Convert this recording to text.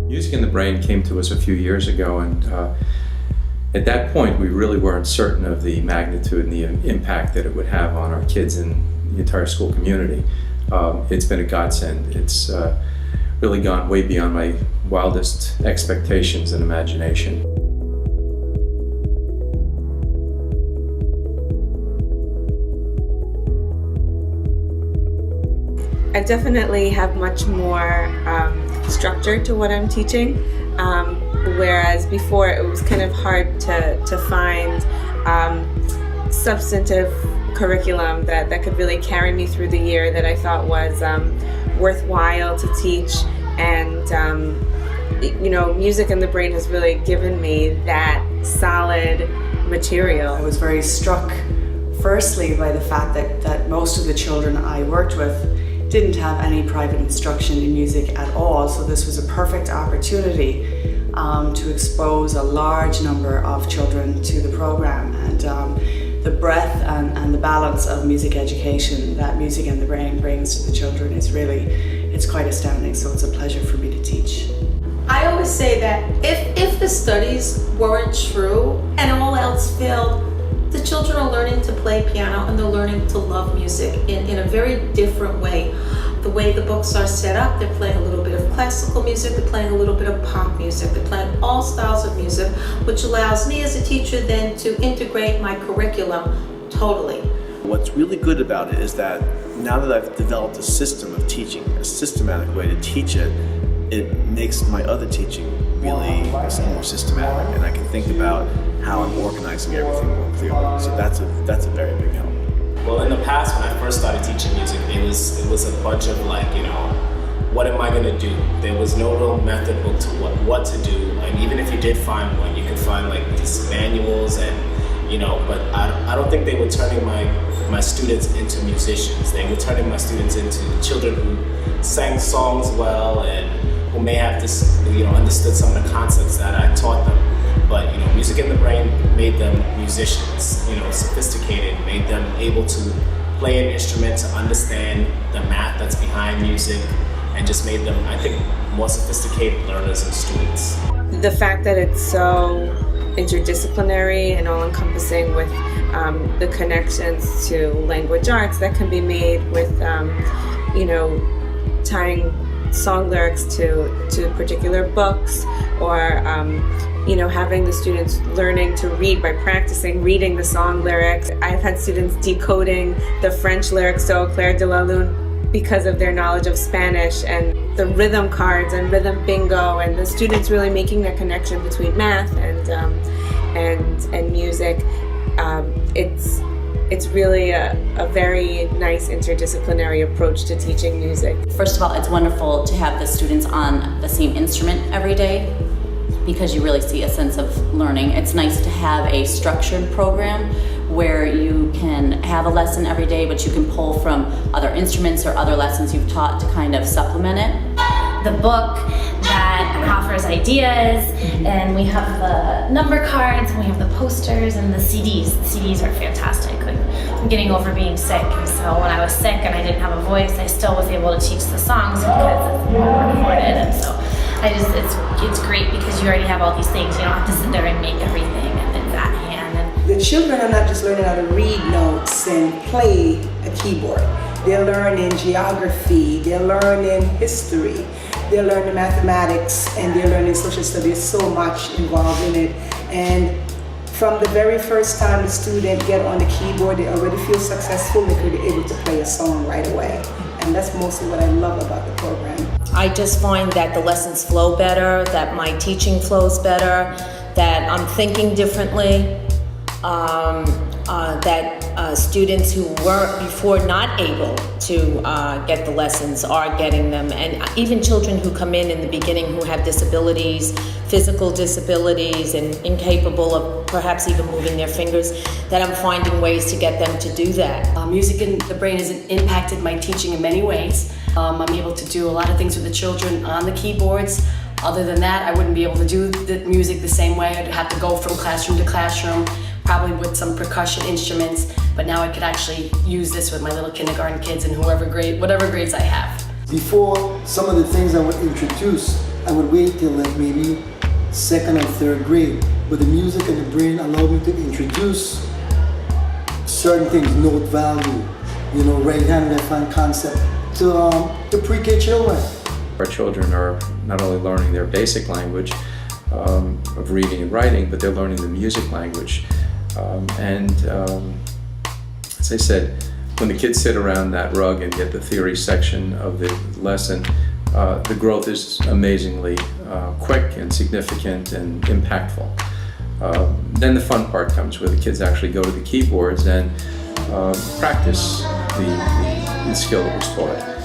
Music in the Brain came to us a few years ago, and at that point we really weren't certain of the magnitude and the impact that it would have on our kids and the entire school community. It's been a godsend. It's really gone way beyond my wildest expectations and imagination. I definitely have much more structure to what I'm teaching, whereas before it was kind of hard to find substantive curriculum that could really carry me through the year that I thought was worthwhile to teach. And Music in the Brain has really given me that solid material. I was very struck firstly by the fact that most of the children I worked with didn't have any private instruction in music at all, so this was a perfect opportunity to expose a large number of children to the program. And the breadth and the balance of music education that Music in the Brain brings to the children is really, it's quite astounding, so it's a pleasure for me to teach. I always say that if the studies weren't true and all else failed, the children are learning to play piano and they're learning to love music in a very different way. The way the books are set up, they're playing a little bit of classical music, they're playing a little bit of pop music, they're playing all styles of music, which allows me as a teacher then to integrate my curriculum totally. What's really good about it is that now that I've developed a system of teaching, a systematic way to teach it, it makes my other teaching really more systematic, and I can think about how I'm organizing everything more clearly. So that's a very big help. Well, in the past, when I first started teaching music, it was a bunch of what am I gonna do? There was no real method book to what to do, and even if you did find one, you could find these manuals and but I don't think they were turning my students into musicians. They were turning my students into children who sang songs well and who may have understood some of the concepts that I taught them. But Music in the Brain made them musicians, sophisticated, made them able to play an instrument, to understand the math that's behind music, and just made them, I think, more sophisticated learners and students. The fact that it's so interdisciplinary and all-encompassing with the connections to language arts that can be made with, tying song lyrics to particular books, or having the students learning to read by practicing reading the song lyrics. I've had students decoding the French lyrics to Au Clair de la Lune because of their knowledge of Spanish, and the rhythm cards and rhythm bingo, and the students really making that connection between math and music. It's really a very nice interdisciplinary approach to teaching music. First of all, it's wonderful to have the students on the same instrument every day, because you really see a sense of learning. It's nice to have a structured program where you can have a lesson every day, but you can pull from other instruments or other lessons you've taught to kind of supplement it. The book that offers ideas, and we have the number cards, and we have the posters and the CDs. The CDs are fantastic. I'm getting over being sick, and so when I was sick and I didn't have a voice, I still was able to teach the songs because it's recorded, and so it's great because you already have all these things. You don't have to sit there and make everything in that hand. The children are not just learning how to read notes and play a keyboard. They're learning geography, they're learning history, they're learning mathematics, and they're learning social studies. So much involved in it. And from the very first time the student get on the keyboard, they already feel successful. They're able to play a song right away. And that's mostly what I love about the program. I just find that the lessons flow better, that my teaching flows better, that I'm thinking differently, that students who were before not able to get the lessons are getting them, and even children who come in the beginning who have disabilities, physical disabilities, and incapable of perhaps even moving their fingers, that I'm finding ways to get them to do that. Music in the Brain has impacted my teaching in many ways. I'm able to do a lot of things with the children on the keyboards. Other than that, I wouldn't be able to do the music the same way. I'd have to go from classroom to classroom, probably with some percussion instruments, but now I could actually use this with my little kindergarten kids and whatever grades I have. Before some of the things I would introduce, I would wait till like maybe second or third grade. But the music and the brain allowed me to introduce certain things, note value, right hand, left hand concept to pre-K children. Our children are not only learning their basic language of reading and writing, but they're learning the music language. As I said, when the kids sit around that rug and get the theory section of the lesson, the growth is amazingly quick and significant and impactful. Then the fun part comes where the kids actually go to the keyboards and practice the skill that was taught.